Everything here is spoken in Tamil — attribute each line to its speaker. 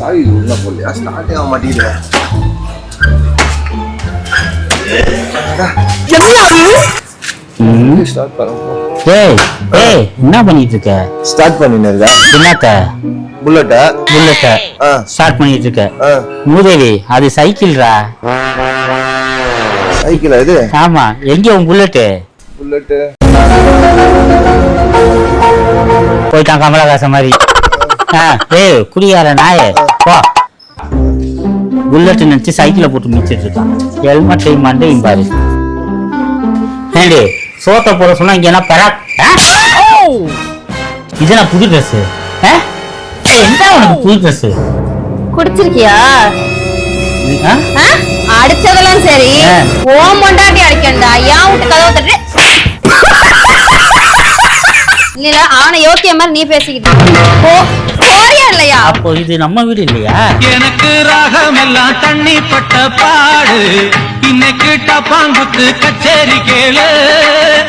Speaker 1: சாவி உள்ள போடலையா? ஸ்டார்ட் ஆக மாட்டேங்குது. ஸ்டார்ட் பண்ணுங்க.
Speaker 2: ஏய் ஏய் என்ன பண்ணிட்டு இருக்க?
Speaker 1: ஸ்டார்ட் பண்ணினதா?
Speaker 2: என்னத்த?
Speaker 1: புல்லட்ட
Speaker 2: ஸ்டார்ட் பண்ணிட்டு இருக்க. மூதேவி அது சைக்கிள்ரா.
Speaker 1: சைக்கிளா இது?
Speaker 2: ஆமா. எங்க உன் புல்லட்?
Speaker 1: புல்லட்
Speaker 2: போயிட்டான் கமலஹாசன் மாதிரி. ஏய் குடியார நாயே போ. புல்லட் நினைச்சு சைக்கிளை போட்டு மிச்சிட்டு இருக்கான். ஹெல்மெட்டை மண்டையும் பாரு. ஏண்டி சோத்த போட சொன்னா இங்க என்ன பராக்? இது நான் புது ட்ரெஸ். என்ன உனக்கு புது ட்ரெஸ்?
Speaker 3: குடிச்சிருக்கியா? அடிச்சதெல்லாம் சரி, ஓம் மொண்டாட்டி அடிக்கண்டா. ஏன் விட்டு கதவை தட்டு? இல்ல ஆனா யோக்கிய மாதிரி நீ பேசிக்கிட்டு போறியா இல்லையா?
Speaker 2: அப்போ இது நம்ம வீடு இல்லையா?
Speaker 4: எனக்கு ராகம் எல்லாம் தண்ணி பட்ட பாடு, இன்னைக்கு டப்பாங்குத்து கச்சேரி கேளு.